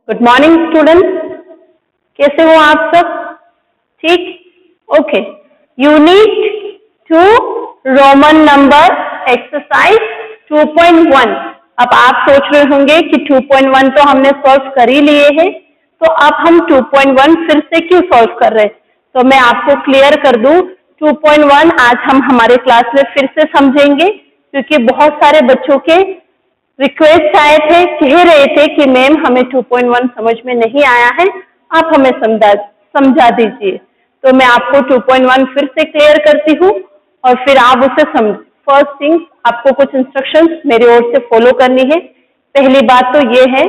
Good morning students, कैसे हो आप सब? ठीक, okay. Unit 2 Roman number exercise 2.1। अब आप सोच रहे होंगे कि 2.1 तो हमने सॉल्व कर ही लिए हैं, तो अब हम 2.1 फिर से क्यों सॉल्व कर रहे हैं? तो मैं आपको क्लियर कर दूं, 2.1 आज हम हमारे क्लास में फिर से समझेंगे, क्योंकि बहुत सारे बच्चों के रिक्वेस्ट आए थे, कह रहे थे कि मैम हमें 2.1 समझ में नहीं आया है, आप हमें समझा दीजिए। तो मैं आपको 2.1 फिर से क्लियर करती हूँ और फिर आप उसे समझ। फर्स्ट थिंग, आपको कुछ इंस्ट्रक्शंस मेरी ओर से फॉलो करनी है। पहली बात तो ये है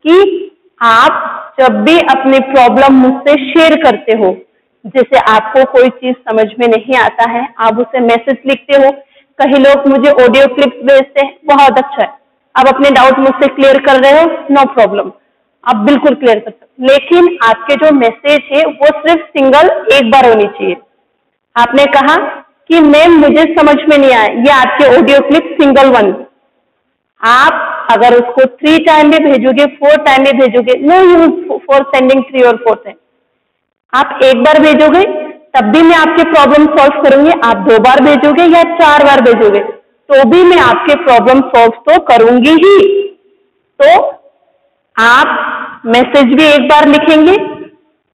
कि आप जब भी अपनी प्रॉब्लम मुझसे शेयर करते हो, जैसे आपको कोई चीज समझ में नहीं आता है, आप उसे मैसेज लिखते हो, कई लोग मुझे ऑडियो क्लिप्स भेजते हैं, बहुत अच्छा है, आप अपने डाउट मुझसे क्लियर कर रहे हो, नो प्रॉब्लम, आप बिल्कुल क्लियर कर सकते हो। लेकिन आपके जो मैसेज है वो सिर्फ सिंगल एक बार होनी चाहिए। आपने कहा कि मैम मुझे समझ में नहीं आया, ये आपके ऑडियो क्लिप सिंगल वन। आप अगर उसको 3 टाइम भी भेजोगे, 4 टाइम भी भेजोगे, नो यूज फॉर सेंडिंग 3 और 4 टाइम। आप एक बार भेजोगे तब भी मैं आपके प्रॉब्लम सॉल्व करूंगी, आप 2 बार भेजोगे या 4 बार भेजोगे तो भी मैं आपके प्रॉब्लम सॉल्व तो करूंगी ही। तो आप मैसेज भी एक बार लिखेंगे,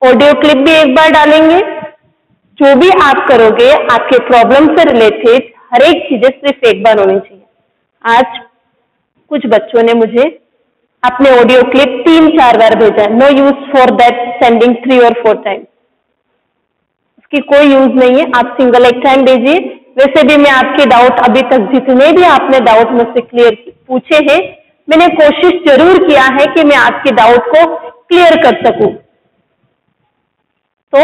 ऑडियो क्लिप भी एक बार डालेंगे, जो भी आप करोगे आपके प्रॉब्लम से रिलेटेड हर एक चीजें सिर्फ एक बार होनी चाहिए। आज कुछ बच्चों ने मुझे अपने ऑडियो क्लिप 3-4 बार भेजा, no use for that sending 3 और 4 टाइम, उसकी कोई यूज नहीं है, आप सिंगल एक टाइम भेजिए। वैसे भी मैं आपके डाउट अभी तक जितने भी आपने डाउट मुझसे क्लियर पूछे हैं, मैंने कोशिश जरूर किया है कि मैं आपके डाउट को क्लियर कर सकूं। तो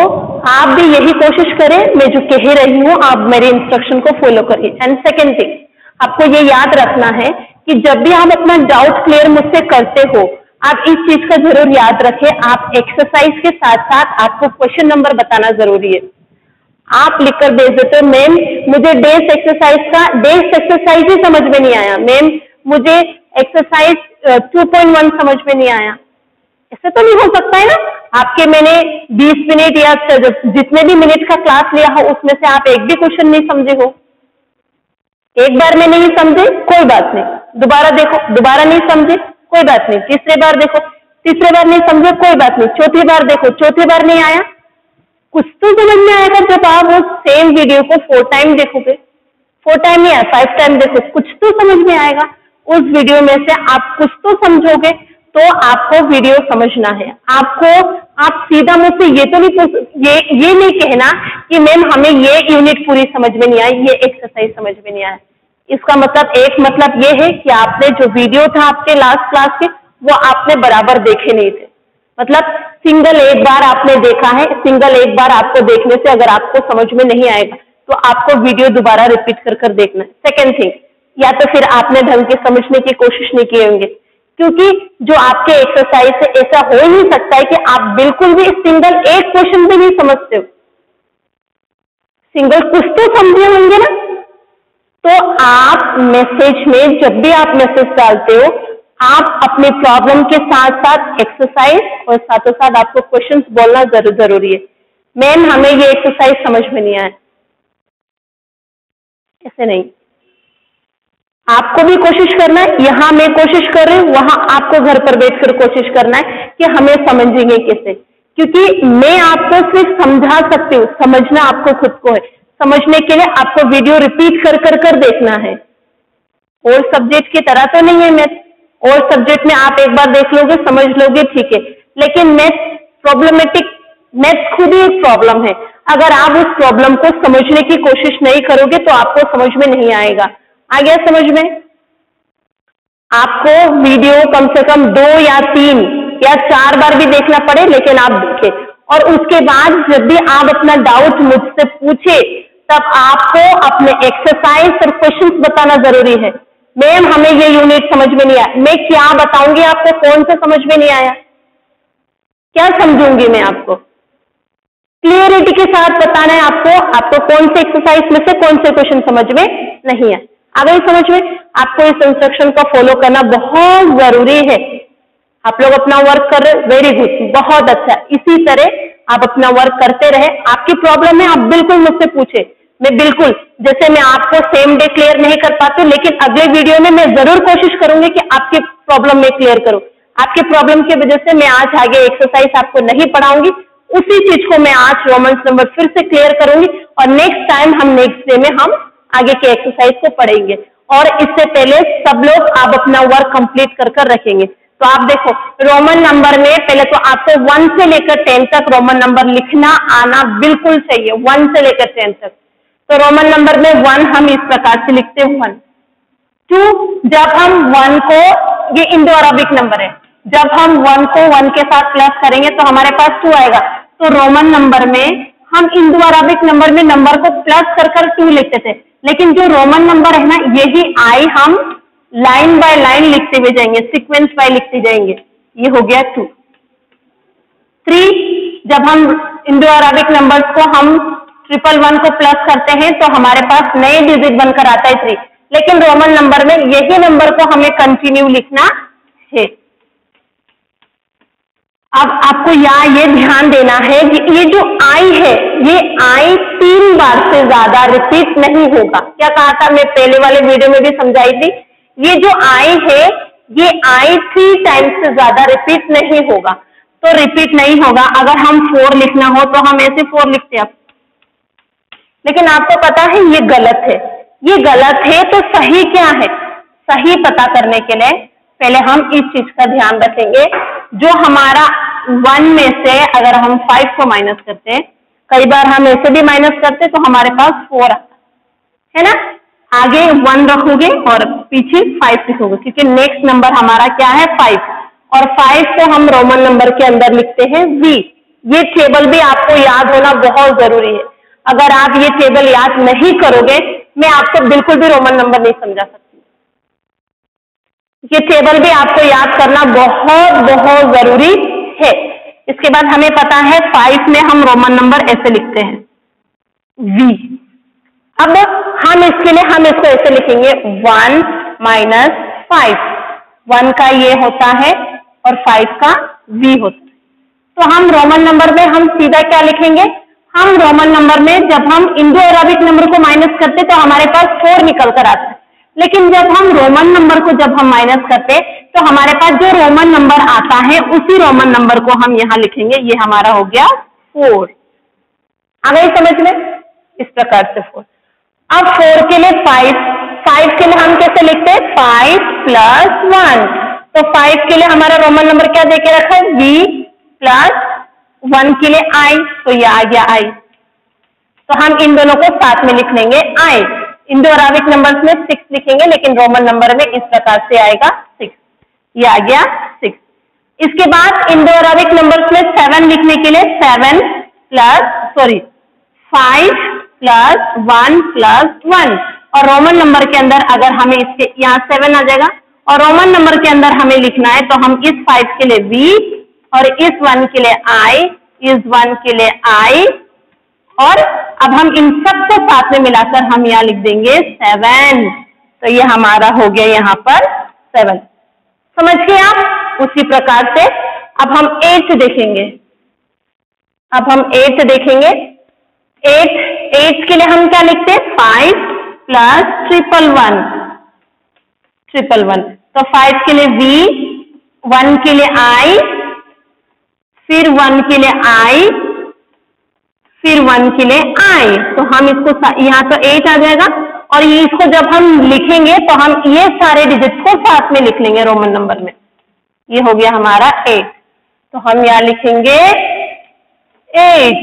आप भी यही कोशिश करें, मैं जो कह रही हूं आप मेरे इंस्ट्रक्शन को फॉलो करिए। एंड सेकेंड थिंग, आपको ये याद रखना है कि जब भी आप अपना डाउट क्लियर मुझसे करते हो, आप इस चीज का जरूर याद रखें, आप एक्सरसाइज के साथ साथ आपको क्वेश्चन नंबर बताना जरूरी है। आप लिखकर भेज देते हो, मैम मुझे डेस एक्सरसाइज ही समझ में नहीं आया, मैम मुझे एक्सरसाइज 2.1 समझ में नहीं आया। ऐसे तो नहीं हो सकता है ना, आपके मैंने 20 मिनट या जितने भी मिनट का क्लास लिया हो उसमें से आप एक भी क्वेश्चन नहीं समझे हो। एक बार में नहीं समझे कोई बात नहीं, दोबारा देखो, दोबारा नहीं समझे कोई बात नहीं, तीसरे बार देखो, तीसरे बार नहीं समझे कोई बात नहीं, चौथी बार देखो, चौथी बार नहीं आया, कुछ तो समझ में आएगा जब आप वो सेम वीडियो को 4 टाइम देखोगे, 4 टाइम या 5 टाइम देखो, कुछ तो समझ में आएगा। उस वीडियो में से आप कुछ तो समझोगे, तो आपको वीडियो समझना है। आप सीधा मुझसे ये तो नहीं ये नहीं कहना कि मैम हमें ये यूनिट पूरी समझ में नहीं आई, ये एक्सरसाइज समझ में नहीं आया। इसका मतलब एक मतलब ये है कि आपने जो वीडियो था आपके लास्ट क्लास के, वो आपने बराबर देखे नहीं थे। मतलब सिंगल एक बार आपने देखा है, सिंगल एक बार आपको देखने से अगर आपको समझ में नहीं आएगा तो आपको वीडियो दोबारा रिपीट कर देखना है। सेकेंड थिंग, या तो फिर आपने ढंग से समझने की कोशिश नहीं किए होंगे, क्योंकि जो आपके एक्सरसाइज से ऐसा हो ही नहीं सकता है कि आप बिल्कुल भी सिंगल एक क्वेश्चन भी नहीं समझते हो, सिंगल कुछ तो समझे होंगे ना। तो आप मैसेज में जब भी आप मैसेज डालते हो, आप अपने प्रॉब्लम के साथ साथ एक्सरसाइज और साथों साथ आपको क्वेश्चंस बोलना जरूरी है। मैम हमें ये एक्सरसाइज समझ में नहीं आया, ऐसे नहीं, आपको भी कोशिश करना है। यहां मैं कोशिश कर रही हूं, वहां आपको घर पर बैठकर कोशिश करना है कि हमें समझेंगे कैसे, क्योंकि मैं आपको सिर्फ समझा सकती हूँ, समझना आपको खुद को है। समझने के लिए आपको वीडियो रिपीट कर देखना है। और सब्जेक्ट की तरह तो नहीं है मैथ, और सब्जेक्ट में आप एक बार देख लोगे समझ लोगे ठीक है, लेकिन मैथ प्रॉब्लमेटिक, मैथ खुद ही एक प्रॉब्लम है। अगर आप उस प्रॉब्लम को समझने की कोशिश नहीं करोगे तो आपको समझ में नहीं आएगा। आ गया समझ में? आपको वीडियो कम से कम 2 या 3 या 4 बार भी देखना पड़े, लेकिन आप देखें, और उसके बाद जब भी आप अपना डाउट मुझसे पूछे तब आपको अपने एक्सरसाइज और क्वेश्चंस बताना जरूरी है। मैम हमें ये यूनिट समझ में नहीं आया, मैं क्या बताऊंगी आपको, कौन सा समझ में नहीं आया, क्या समझूंगी मैं आपको, क्लियरिटी के साथ बताना है आपको कौन से एक्सरसाइज में से कौन से क्वेश्चन समझ में नहीं है। आ गई समझ में? आपको इस इंस्ट्रक्शन को फॉलो करना बहुत जरूरी है। आप लोग अपना वर्क कर रहे हो, वेरी गुड, बहुत अच्छा। इसी तरह आप अपना वर्क करते रहे। आपकी प्रॉब्लम है आप बिल्कुल मुझसे पूछे, मैं बिल्कुल, जैसे मैं आपको सेम डे क्लियर नहीं कर पाती, लेकिन अगले वीडियो में मैं जरूर कोशिश करूंगी कि आपकी प्रॉब्लम में क्लियर करूं। आपकी प्रॉब्लम की वजह से मैं आज आगे एक्सरसाइज आपको नहीं पढ़ाऊंगी, उसी चीज को मैं आज रोमन्स नंबर फिर से क्लियर करूंगी और नेक्स्ट टाइम हम नेक्स्ट डे में हम आगे के एक्सरसाइज को पढ़ेंगे। और इससे पहले सब लोग आप अपना वर्क कंप्लीट कर रखेंगे। तो आप देखो रोमन नंबर में पहले तो आपको 1 से लेकर 10 तक रोमन नंबर लिखना आना बिल्कुल चाहिए, 1 से लेकर 10 तक। तो रोमन नंबर में 1 हम इस प्रकार से लिखते हैं 1। 2 जब हम 1 को, ये इंडो अरबिक नंबर है, जब हम 1 को 1 के साथ प्लस करेंगे तो हमारे पास 2 आएगा। तो रोमन नंबर में हम इंडो अरबिक नंबर में नंबर को प्लस कर 2 लिखते थे, लेकिन जो रोमन नंबर है ना, यही आई हम लाइन बाय लाइन लिखते हुए जाएंगे, सीक्वेंस बाय लिखते जाएंगे। ये हो गया 2। 3 जब हम इंडो अरबिक नंबर्स को हम 111 को प्लस करते हैं तो हमारे पास नए डिजिट बनकर आता है 3, लेकिन रोमन नंबर में यही नंबर को हमें कंटिन्यू लिखना है। अब आपको यहाँ ये ध्यान देना है कि ये जो आई है, ये आई 3 बार से ज्यादा रिपीट नहीं होगा। क्या कहा था मैं पहले वाले वीडियो में भी समझाई थी, ये जो आई है ये आई 3 टाइम्स से ज्यादा रिपीट नहीं होगा। तो रिपीट नहीं होगा, अगर हम 4 लिखना हो तो हम ऐसे 4 लिखते हैं, लेकिन आपको पता है ये गलत है। ये गलत है तो सही क्या है, सही पता करने के लिए पहले हम इस चीज का ध्यान रखेंगे। जो हमारा 1 में से अगर हम 5 को माइनस करते हैं, कई बार हम ऐसे भी माइनस करते तो हमारे पास 4 आता है ना, आगे 1 रखोगे और पीछे 5 लिखोगे, क्योंकि नेक्स्ट नंबर हमारा क्या है 5, और 5 को हम रोमन नंबर के अंदर लिखते हैं V। ये टेबल भी आपको याद होना बहुत जरूरी है। अगर आप ये टेबल याद नहीं करोगे, मैं आपको बिल्कुल भी रोमन नंबर नहीं समझा सकती। ये टेबल भी आपको याद करना बहुत बहुत जरूरी है। इसके बाद हमें पता है 5 में हम रोमन नंबर ऐसे लिखते हैं V। अब हम इसके लिए हम इसको ऐसे लिखेंगे 1 माइनस 5, 1 का ये होता है और 5 का V होता है। तो हम रोमन नंबर में हम सीधा क्या लिखेंगे, हम रोमन नंबर में जब हम इंडो अरबिक नंबर को माइनस करते तो हमारे पास 4 निकल कर आता है, लेकिन जब हम रोमन नंबर को जब हम माइनस करते तो हमारे पास जो रोमन नंबर आता है उसी रोमन नंबर को हम यहाँ लिखेंगे। ये हमारा हो गया 4। आ गई समझ में, इस प्रकार से 4। अब 4 के लिए 5 के लिए हम कैसे लिखते हैं 5 प्लस 1। तो 5 के लिए हमारा रोमन नंबर क्या देके रखा है V प्लस 1 के लिए I, तो ये आ गया I। तो हम इन दोनों को साथ में लिख लेंगे I। इंडो अरबिक नंबर्स में 6 लिखेंगे, लेकिन रोमन नंबर में इस प्रकार से आएगा 6। ये आ गया 6। इसके बाद इंडो अरबिक नंबर्स में 7 लिखने के लिए 5 प्लस 1 प्लस 1, और रोमन नंबर के अंदर अगर हमें इसके यहाँ 7 आ जाएगा और रोमन नंबर के अंदर हमें लिखना है तो हम इस 5 के लिए V और इस 1 के लिए I, इस 1 के लिए I, और अब हम इन सबको साथ में मिलाकर हम यहाँ लिख देंगे 7। तो ये हमारा हो गया यहाँ पर 7। समझ गए आप। उसी प्रकार से अब हम 8 देखेंगे। अब हम 8 देखेंगे। 8 के लिए हम क्या लिखते हैं 5 प्लस 111। तो 5 के लिए V, 1 के लिए I, फिर 1 के लिए I, फिर 1 के लिए I। तो हम इसको यहाँ तो 8 आ जाएगा, और ये इसको जब हम लिखेंगे तो हम ये सारे डिजिट को साथ में लिख लेंगे रोमन नंबर में। ये हो गया हमारा 8। तो हम यहाँ लिखेंगे 8।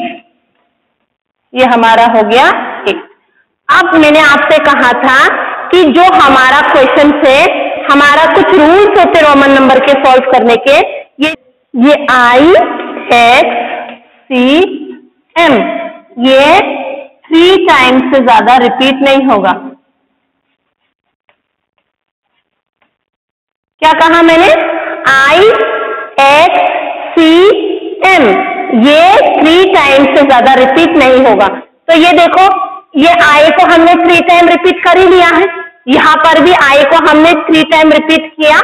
ये हमारा हो गया 8। अब मैंने आपसे कहा था कि जो हमारा क्वेश्चन से हमारा कुछ रूल्स होते रोमन नंबर के सॉल्व करने के, ये I, X, C, M, ये 3 टाइम्स से ज्यादा रिपीट नहीं होगा। क्या कहा मैंने, I, X, C, M, ये 3 टाइम्स से ज्यादा रिपीट नहीं होगा। तो ये देखो, ये I को हमने 3 टाइम रिपीट कर ही लिया है, यहाँ पर भी I को हमने 3 टाइम रिपीट किया,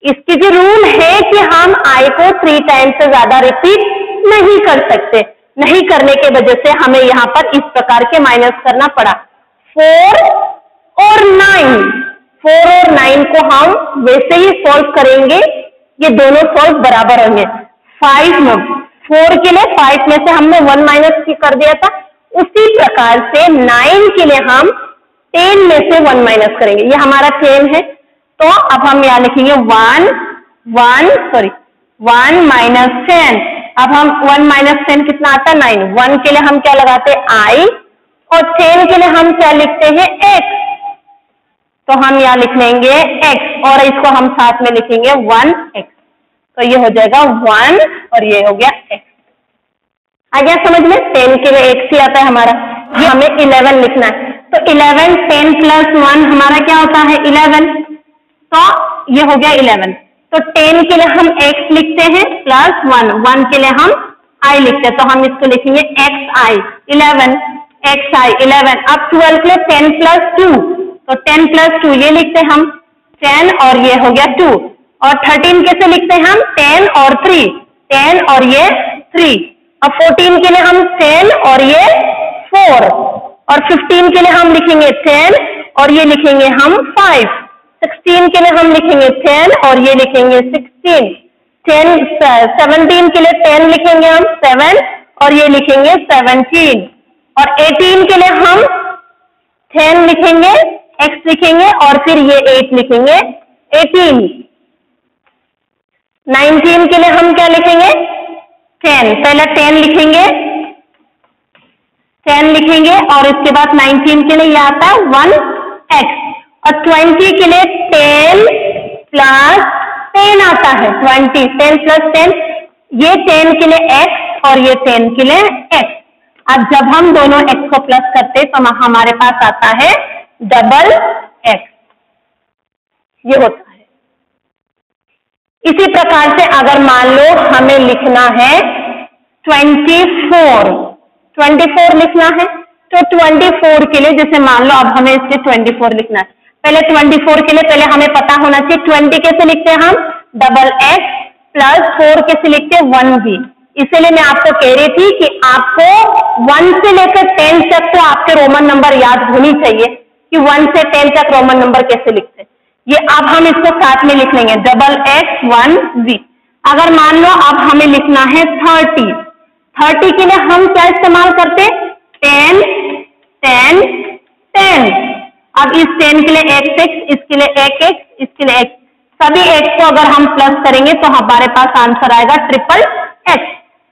इसकी जो रूल है कि हम I को 3 टाइम्स से ज्यादा रिपीट नहीं कर सकते, नहीं करने के वजह से हमें यहाँ पर इस प्रकार के माइनस करना पड़ा। 4 और 9 को हम वैसे ही सॉल्व करेंगे, ये दोनों सॉल्व बराबर होंगे। 4 के लिए 5 में से हमने 1 माइनस कर दिया था, उसी प्रकार से 9 के लिए हम 10 में से 1 माइनस करेंगे। ये हमारा 10 है, तो अब हम यहाँ लिखेंगे 1 माइनस 10। अब हम 1 माइनस 10 कितना आता है 9। 1 के लिए हम क्या लगाते हैं I, और 10 के लिए हम क्या लिखते हैं x, तो हम यहाँ लिख लेंगे x और इसको हम साथ में लिखेंगे 1x, तो ये हो जाएगा 1 और ये हो गया x। आ गया समझ में? 10 के लिए x ही आता है हमारा, ये हमें 11 लिखना है, तो 11 10 प्लस 1 हमारा क्या होता है 11, तो ये हो गया 11। तो 10 के लिए हम x लिखते हैं प्लस 1 के लिए हम I लिखते हैं, तो हम इसको लिखेंगे xi 11। अब 12 के लिए 10 प्लस 2, तो 10 प्लस 2 ये लिखते हैं हम 10 और ये हो गया 2। और 13 कैसे लिखते हैं हम 10 और 10 और ये 3। अब 14 के लिए हम 10 और ये 4, और 15 के लिए हम लिखेंगे 10 और ये लिखेंगे हम 5। 16 के लिए हम लिखेंगे 10 और ये लिखेंगे 16। 17 के लिए 10 लिखेंगे हम 7 और ये लिखेंगे 17। और 18 के लिए हम 10 लिखेंगे, x लिखेंगे और फिर ये 8 लिखेंगे 18। 19 के लिए हम क्या लिखेंगे 10, पहले 10 लिखेंगे और इसके बाद 19 के लिए यह आता है 1x। और 20 के लिए 10 प्लस 10 आता है 20, 10 प्लस 10, ये 10 के लिए x और ये 10 के लिए x। अब जब हम दोनों x को प्लस करते तो हमारे पास आता है डबल x, ये होता है। इसी प्रकार से अगर मान लो हमें लिखना है 24 लिखना है, तो 24 के लिए जैसे मान लो अब हमें इसके 24 लिखना है, पहले 24 के लिए पहले हमें पता होना चाहिए 20 कैसे लिखते हैं हम डबल x प्लस 4 कैसे लिखते हैं 1b। इसलिए मैं आपको कह रही थी कि आपको 1 से लेकर 10 तक तो आपके रोमन नंबर याद होनी चाहिए कि 1 से 10 तक रोमन नंबर कैसे लिखते हैं। ये अब हम इसको साथ में लिख लेंगे डबल x 1b। अगर मान लो अब हमें लिखना है 30 के लिए हम क्या इस्तेमाल करते हैं 10 10 10। अब इस 10 के लिए x, इसके लिए x, इसके लिए x, सभी x को अगर हम प्लस करेंगे तो हमारे पास आंसर आएगा ट्रिपल x।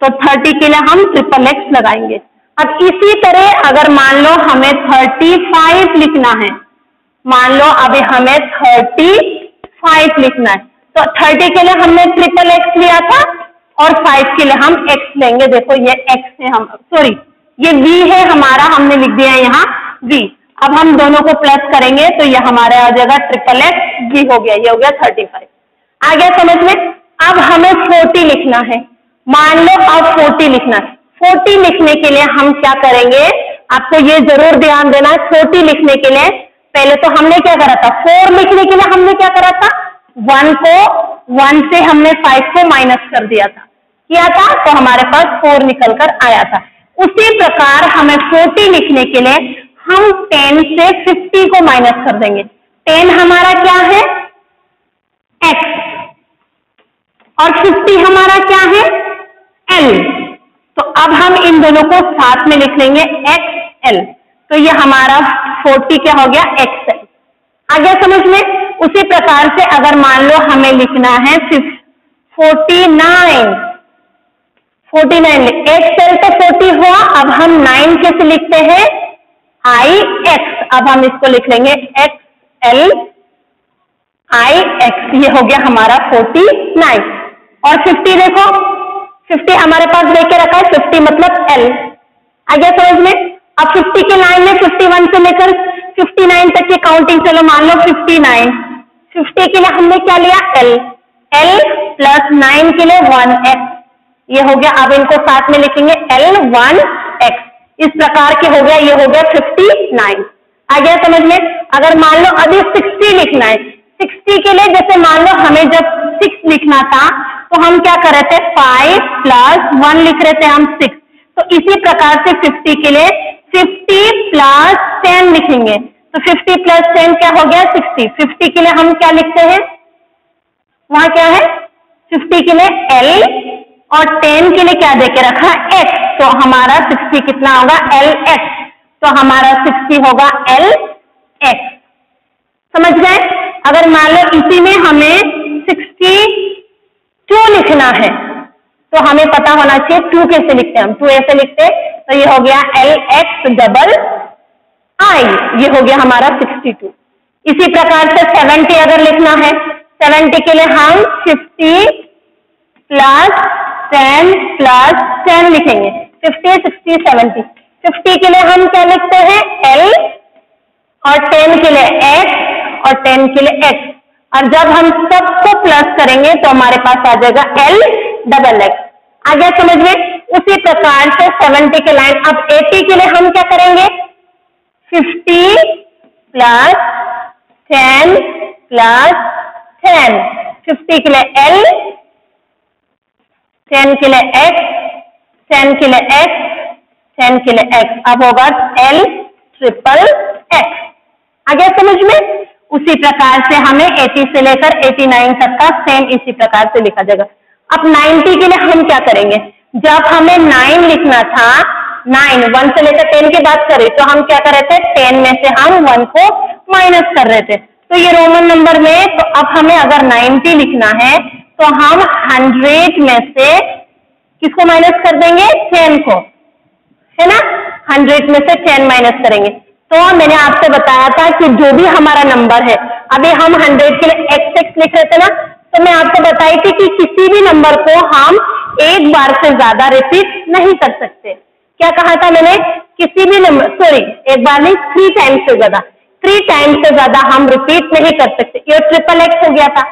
तो 30 के लिए हम ट्रिपल x लगाएंगे। अब इसी तरह अगर मान लो हमें 35 लिखना है, मान लो अभी हमें 35 लिखना है, तो 30 के लिए हमने ट्रिपल x लिया था और 5 के लिए हम x लेंगे। देखो ये x है, हम सॉरी ये v है हमारा, हमने लिख दिया है यहाँ v। अब हम दोनों को प्लस करेंगे तो ये हमारा आ जाएगा ट्रिपल x v हो गया, ये हो गया 35। आ गया समझ में? अब हमें 40 लिखना है, मान लो अब 40 लिखना है। 40 लिखने के लिए हम क्या करेंगे, आपको ये जरूर ध्यान देना है। 40 लिखने के लिए पहले तो हमने क्या करा था, 4 लिखने के लिए हमने क्या करा था 1 से हमने 5 को माइनस कर दिया था, तो हमारे पास 4 निकल कर आया था। उसी प्रकार हमें 40 लिखने के लिए हम 10 से 50 को माइनस कर देंगे। 10 हमारा क्या है x और 50 हमारा क्या है l, तो अब हम इन दोनों को साथ में लिख लेंगे xl, तो ये हमारा 40 क्या हो गया xl। आ गया समझ में? उसी प्रकार से अगर मान लो हमें लिखना है 49 xl तो 40 हुआ। अब हम 9 कैसे लिखते हैं ix, अब हम इसको लिख लेंगे xl ix, ये हो गया हमारा 49। और 50 देखो 50 हमारे पास लेके रखा है 50 मतलब l। आ गया समझ में? अब 50 के लाइन में 51 से लेकर 59 तक की काउंटिंग, चलो मान लो 59, 50 के लिए हमने क्या लिया l प्लस 9 के लिए 1x, ये हो गया। अब इनको साथ में लिखेंगे l 1x, इस प्रकार के हो गया, ये हो गया 59। आ गया समझ में? अगर मान लो अभी 60 लिखना है, 60 के लिए जैसे मान लो हमें जब 6 लिखना था तो हम क्या कर रहे थे 5 प्लस 1 लिख रहे थे हम 6। तो इसी प्रकार से 50 के लिए 50 प्लस 10 लिखेंगे। तो 50 प्लस 10 क्या हो गया 60। 50 के लिए हम क्या लिखते हैं, वहां क्या है 50 के लिए L और 10 के लिए क्या देके रखा X। तो हमारा 60 कितना होगा LX। तो हमारा 60 होगा LX। समझ गए। अगर मान लो इसी में हमें 62 लिखना है तो हमें पता होना चाहिए 2 कैसे लिखते हैं हम। 2 ऐसे लिखते तो ये हो गया LX डबल I, ये हो गया हमारा 62। इसी प्रकार से 70 अगर लिखना है 70 के लिए हम 50 प्लस 10 प्लस 10 लिखेंगे। 50 60 70। 50 के लिए हम क्या लिखते हैं L और 10 के लिए X और 10 के लिए X। और जब हम सबको प्लस करेंगे तो हमारे पास आ जाएगा L डबल X। आ गया समझ में। उसी प्रकार से 70 के लाइन। अब 80 के लिए हम क्या करेंगे 50 प्लस 10 प्लस 10। 50 के लिए L, 10 के लिए X, 10 के लिए X, 10 के लिए X। अब होगा L ट्रिपल X। आ गया समझ में। उसी प्रकार से हमें 80 से लेकर 89 तक का सेम इसी प्रकार से लिखा जाएगा। अब 90 के लिए हम क्या करेंगे, जब हमें 9 लिखना था 9 1 से लेकर 10 की बात करें तो हम क्या कर रहे थे 10 में से हम 1 को माइनस कर रहे थे। तो ये रोमन नंबर में। तो अब हमें अगर 90 लिखना है तो हम 100 में से किसको माइनस कर देंगे 10 को, है ना। 100 में से 10 माइनस करेंगे। तो मैंने आपसे बताया था कि जो भी हमारा नंबर है, अभी हम 100 के लिए XX लिख रहे थे ना, तो मैं आपको बताई थी कि किसी भी नंबर को हम एक बार से ज्यादा रिपीट नहीं कर सकते। क्या कहा था मैंने, किसी भी नंबर, सॉरी एक बार नहीं 3 टाइम्स से ज्यादा, 3 टाइम्स से ज्यादा हम रिपीट नहीं कर सकते। ये ट्रिपल X हो गया था।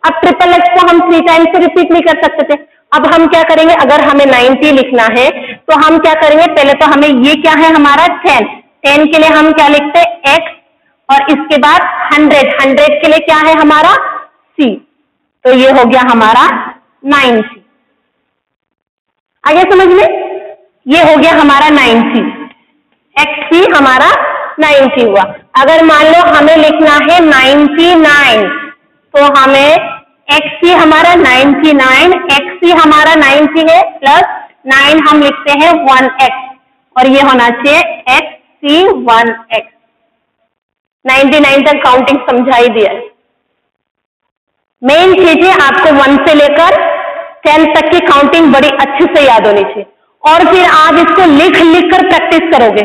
अब ट्रिपल X को हम 3 टाइम्स से रिपीट नहीं कर सकते थे। अब हम क्या करेंगे, अगर हमें 90 लिखना है तो हम क्या करेंगे, पहले तो हमें ये क्या है हमारा 10 के लिए हम क्या लिखते हैं X और इसके बाद 100 के लिए क्या है हमारा C। तो ये हो गया हमारा 9C। आगे समझ में, ये हो गया हमारा 9C। XC हमारा 9C हुआ। अगर मान लो हमें लिखना है 99 तो हमें XC हमारा 99, XC हमारा 9C है प्लस 9 हम लिखते हैं 1X और ये होना चाहिए XC 1X। 99 तक काउंटिंग समझाई दिया है। मेन चीज है आपको 1 से लेकर 10 तक की काउंटिंग बड़ी अच्छे से याद होनी चाहिए और फिर आप इसको लिख लिख कर प्रैक्टिस करोगे।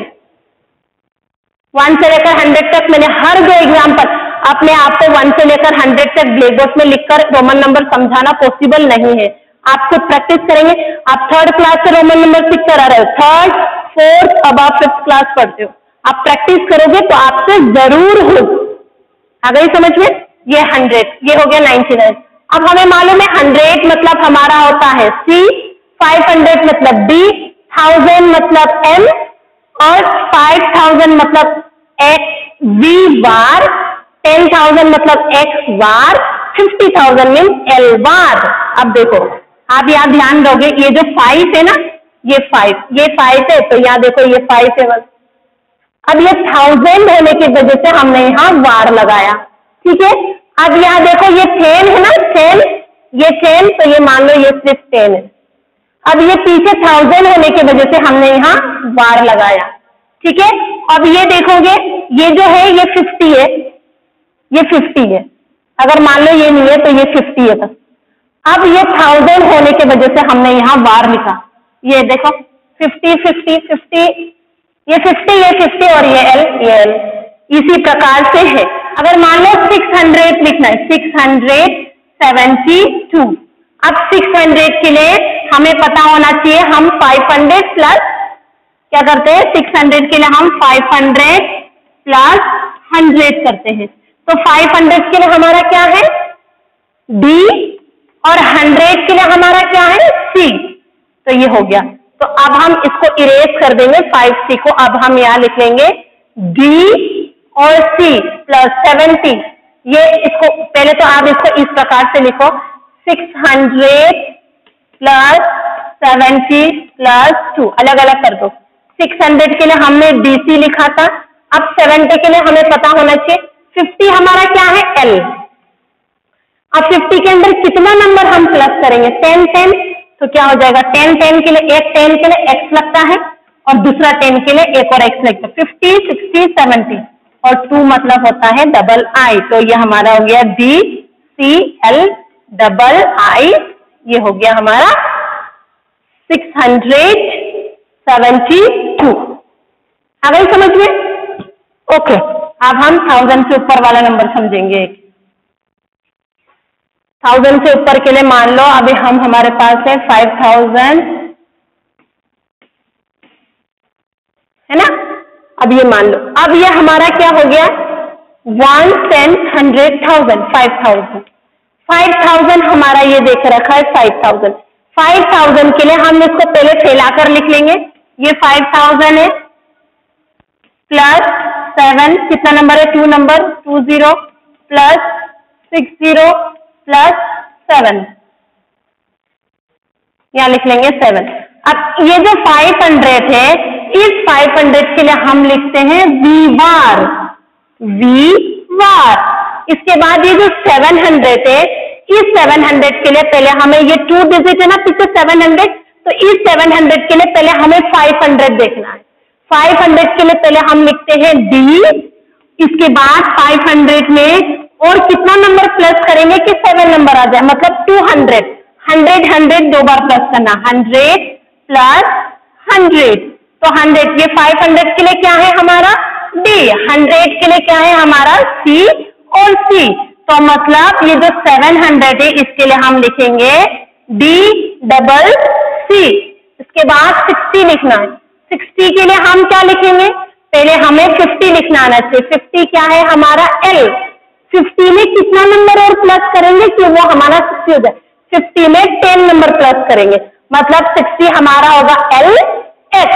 1 से लेकर 100 तक मैंने हर 2 एग्जाम्पल अपने आप को 1 से लेकर 100 तक ब्लैक बोर्ड में लिखकर रोमन नंबर समझाना पॉसिबल नहीं है। आप खुद प्रैक्टिस करेंगे। आप 3rd क्लास से रोमन नंबर सीख कर आ रहे हो, 3rd 4th अब आप 5th क्लास पढ़ते हो। आप प्रैक्टिस करोगे तो आपसे जरूर हो। आ गई समझ में। ये 100, ये हो गया 99। अब हमें मालूम है 100 मतलब हमारा होता है C, 500 मतलब D, 1000 मतलब M और 5000 मतलब V बार, 10,000 मतलब X बार, 50,000 मीन्स L बार। अब देखो आप यहाँ ध्यान दोगे, ये जो 5 है ना, ये 5 है तो यहाँ देखो ये 5 है बस। अब ये 1000 होने की वजह से हमने यहाँ बार लगाया, ठीक है। अब यहाँ देखो ये 10 है ना, 10, ये 10 तो ये मान लो ये सिर्फ 10 है। अब ये पीछे 1000 होने की वजह से हमने यहाँ बार लगाया, ठीक है। अब ये देखोगे ये जो है ये 50 है, ये 50 है। अगर मान लो ये नहीं है तो ये 50 है बस। अब ये 1000 होने की वजह से हमने यहाँ बार लिखा। ये देखो 50 50 50, ये 50 ये 50 और ये L। इसी प्रकार से है। अगर मान लो 600 लिखना है, 672। अब 600 के लिए हमें पता होना चाहिए हम 500 प्लस क्या करते हैं, 600 के लिए हम 500 प्लस 100 करते हैं। तो 500 के लिए हमारा क्या है D और 100 के लिए हमारा क्या है C। तो ये हो गया। तो अब हम इसको इरेज कर देंगे 5C को। अब हम यहाँ लिख लेंगे D और C प्लस 70 ये इसको पहले तो आप इसको इस प्रकार से लिखो 600 प्लस 70 प्लस 2, अलग अलग कर दो। 600 के लिए हमने DC लिखा था, अब 70 के लिए हमें पता होना चाहिए 50 हमारा क्या है L। अब 50 के अंदर कितना नंबर हम प्लस करेंगे 10 10, तो क्या हो जाएगा 10 10 के लिए एक 10 के लिए x लगता है और दूसरा 10 के लिए एक और x लगता है। 50 60 70 और 2 मतलब होता है डबल I, तो ये हमारा हो गया BCL डबल I, ये हो गया हमारा 672। आ गई समझ में? ओके, अब हम 1000 से ऊपर वाला नंबर समझेंगे। 1000 से ऊपर के लिए मान लो अभी हमारे पास है 5000, है ना? अब ये मान लो, अब ये हमारा क्या हो गया 1 10 100,000 5000 हमारा ये देख रखा है 5000 के लिए हम इसको पहले फैलाकर लिख लेंगे। ये 5000 है प्लस 7, कितना नंबर है 2 नंबर 20 प्लस 60 प्लस 7, यहां लिख लेंगे 7। अब ये जो 500 है, इस 500 के लिए हम लिखते हैं V वार। इसके बाद ये जो 700 है, इस 700 के लिए पहले हमें, ये 2 डिजिट है ना पीछे 700, तो इस 700 के लिए पहले हमें 500 देखना है। 500 के लिए पहले हम लिखते हैं D, इसके बाद 500 में और कितना नंबर प्लस करेंगे कि 7 नंबर आ जाए, मतलब 200 100 दो बार प्लस करना, 100 प्लस 100, तो 100 ये 500 के लिए क्या है हमारा D, 100 के लिए क्या है हमारा C और C, तो मतलब ये जो 700 है इसके लिए हम लिखेंगे D डबल C। इसके बाद 60 लिखना है, 60 के लिए हम क्या लिखेंगे, पहले हमें 50 लिखना आना चाहिए। 50 क्या है हमारा L, 50 में कितना नंबर और प्लस करेंगे कि वो हमारा 60 हो जाए, 50 में 10 नंबर प्लस करेंगे, मतलब 60 हमारा होगा LX,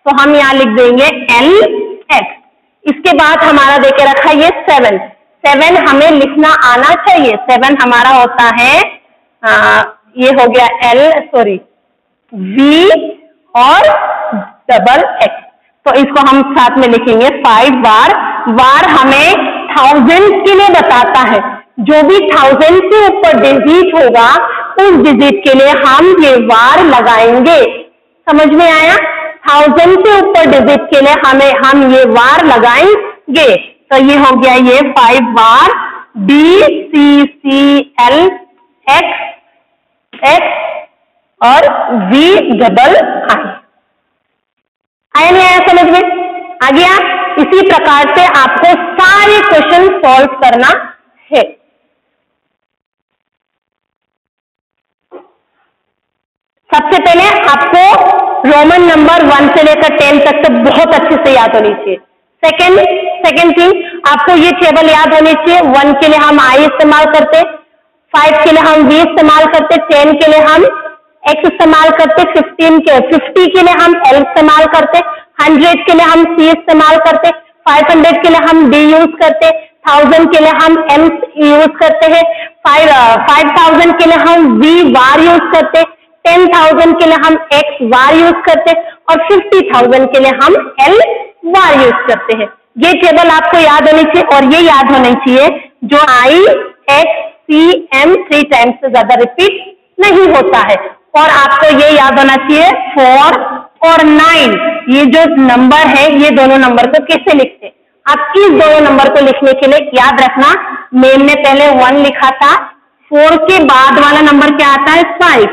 तो हम यहाँ लिख देंगे LX। इसके बाद हमारा देके रखा ये 7 हमें लिखना आना चाहिए। 7 हमारा होता है ये हो गया V और डबल X, तो इसको हम साथ में लिखेंगे 5 वार हमें 1000 के लिए बताता है। जो भी 1000 से ऊपर डिजिट होगा उस डिजिट के लिए हम ये वार लगाएंगे। समझ में आया? 1000 से ऊपर डिजिट के लिए हम ये वार लगाएंगे, तो ये हो गया ये 5 वार BCCL X और V डबल I। आया नहीं आया समझ में? आ गया? इसी प्रकार से आपको सारे क्वेश्चन सॉल्व करना है। सबसे पहले आपको रोमन नंबर 1 से लेकर 10 तक तो बहुत अच्छे से याद होनी चाहिए। सेकेंड थिंग, आपको ये टेबल याद होनी चाहिए। 1 के लिए हम I इस्तेमाल करते, 5 के लिए हम V इस्तेमाल करते, 10 के लिए हम X इस्तेमाल करते, 50 के लिए हम L इस्तेमाल करते, 100 के लिए हम C इस्तेमाल करते, 500 के लिए हम D यूज करते, 1000 के लिए हम M यूज करते हैं, 5000 के लिए हम V वार यूज करते, 10,000 के लिए हम X वार यूज करते और 50,000 के लिए हम L वार यूज करते हैं। ये टेबल आपको याद होनी चाहिए और ये याद होनी चाहिए जो I X C M 3 times से ज्यादा रिपीट नहीं होता है। और आपको ये याद होना चाहिए 4 और 9 ये जो नंबर है, ये दोनों नंबर को कैसे लिखते हैं। आप इस दोनों नंबर को लिखने के लिए याद रखना, मैम ने पहले 1 लिखा था, 4 के बाद वाला नंबर क्या आता है 5,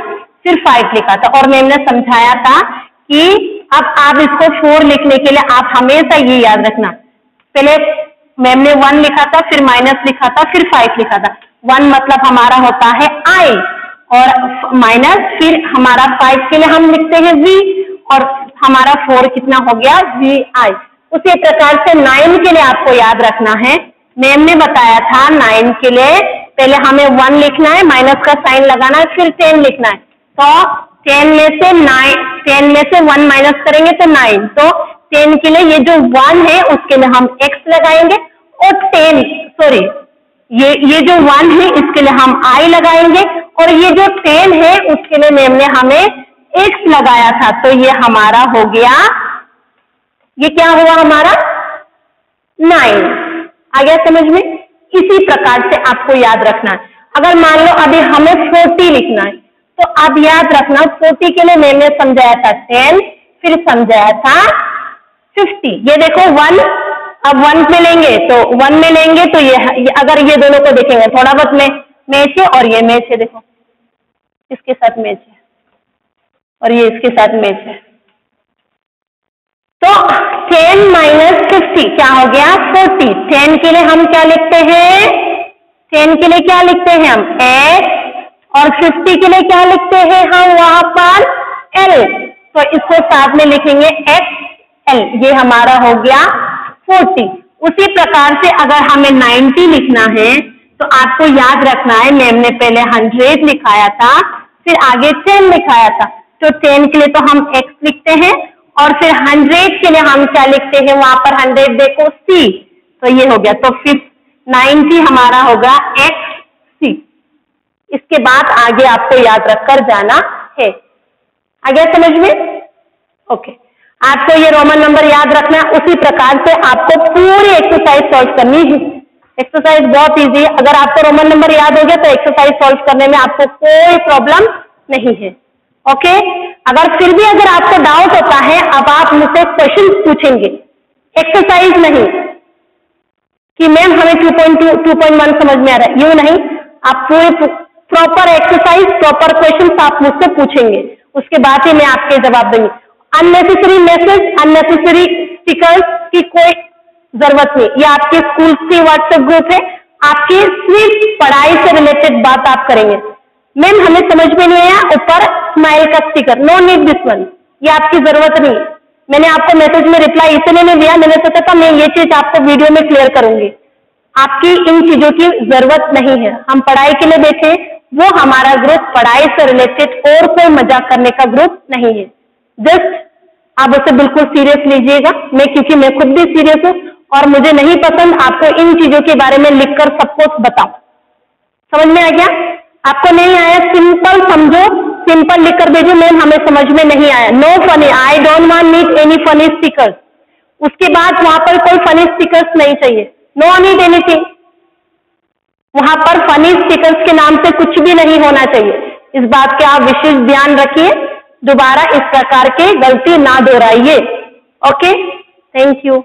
फिर 5 लिखा था और मैम ने समझाया था कि अब आप इसको 4 लिखने के लिए आप हमेशा ये याद रखना, पहले मैम ने 1 लिखा था, फिर माइनस लिखा था, फिर 5 लिखा था। 1 मतलब हमारा होता है I और माइनस, फिर हमारा 5 के लिए हम लिखते हैं V और हमारा 4 कितना हो गया VI। उसी प्रकार से 9 के लिए आपको याद रखना है, मैम ने बताया था 9 के लिए पहले हमें 1 लिखना है, माइनस का साइन लगाना है, फिर 10 लिखना है, तो 10 में से 1 माइनस करेंगे तो 9, तो 10 के लिए ये जो 1 है उसके लिए हम X लगाएंगे और 10 ये जो 1 है इसके लिए हम I लगाएंगे, और ये जो 10 है उसके लिए मैम ने हमें X लगाया था, तो ये हमारा हो गया, ये क्या हुआ हमारा 9। आ गया समझ में? इसी प्रकार से आपको याद रखना है। अगर मान लो अभी हमें 40 लिखना है, तो अब याद रखना 40 के लिए मैंने समझाया था 10, फिर समझाया था 50। ये देखो 1, अब 1 में लेंगे तो 1 में लेंगे तो ये अगर ये दोनों को देखेंगे थोड़ा बहुत मैच है, और ये मैच है, देखो इसके साथ मैच है और ये इसके साथ मैच है, तो 10 माइनस 50 क्या हो गया 40। 10 के लिए हम क्या लिखते हैं, 10 के लिए क्या लिखते हैं हम X, और 50 के लिए क्या लिखते हैं हम वहां पर L, तो इसको साथ में लिखेंगे XL, ये हमारा हो गया 40। उसी प्रकार से अगर हमें 90 लिखना है तो आपको याद रखना है मैम ने पहले 100 लिखाया था, फिर आगे 10 लिखाया था, तो 10 के लिए तो हम X लिखते हैं, और फिर 100 के लिए हम क्या लिखते हैं वहां पर 100 देखो C, तो ये हो गया, तो 90 हमारा होगा XC। इसके बाद आगे आपको याद रखकर जाना है। आ गया समझ में? ओके, आपको ये रोमन नंबर याद रखना है। उसी प्रकार से आपको पूरी एक्सरसाइज सॉल्व करनी है। एक्सरसाइज बहुत इजी है, अगर आपको रोमन नंबर याद हो गया तो एक्सरसाइज सॉल्व करने में आपको कोई प्रॉब्लम नहीं है। ओके, अगर फिर भी अगर आपको डाउट होता है, अब आप मुझसे क्वेश्चन पूछेंगे, एक्सरसाइज नहीं कि मैम हमें 2.2 2.1 समझ में आ रहा है, यूं नहीं, आप पूरे प्रॉपर एक्सरसाइज प्रॉपर क्वेश्चन आप मुझसे पूछेंगे, उसके बाद ही मैं आपके जवाब दूंगी। अननेसेसरी मैसेज, अननेसेसरी स्टिकर्स की कोई जरूरत नहीं, ये आपके स्कूल की व्हाट्सएप ग्रुप है, आपकी सिर्फ पढ़ाई से रिलेटेड बात आप करेंगे। मैम हमें समझ में नहीं आया, ऊपर स्माइल का sticker, no need this one, ये आपकी जरूरत नहीं। मैंने आपको मैसेज में रिप्लाई इसलिए नहीं दिया, मैंने सोचा था मैं ये चीज आपको वीडियो में क्लियर करूंगी। आपकी इन चीजों की जरूरत नहीं है, हम पढ़ाई के लिए बैठे, वो हमारा ग्रुप पढ़ाई से रिलेटेड और कोई मजाक करने का ग्रुप नहीं है। जस्ट आप उसे बिल्कुल सीरियस लीजिएगा, क्योंकि मैं खुद भी सीरियस हूँ और मुझे नहीं पसंद आपको इन चीजों के बारे में लिखकर सब कुछ बताओ। समझ में आ गया? आपको नहीं आया सिंपल समझो, सिंपल लिखकर भेजो, मैम हमें समझ में नहीं आया, no funny, I don't want need any funny stickers. उसके बाद वहां पर कोई फनी स्टिकर्स नहीं चाहिए, नो नीड एनीथिंग। वहां पर फनी स्टिकर्स के नाम से कुछ भी नहीं होना चाहिए। इस बात का आप विशेष ध्यान रखिए, दोबारा इस प्रकार के गलती ना दोहराइए। Okay, thank you.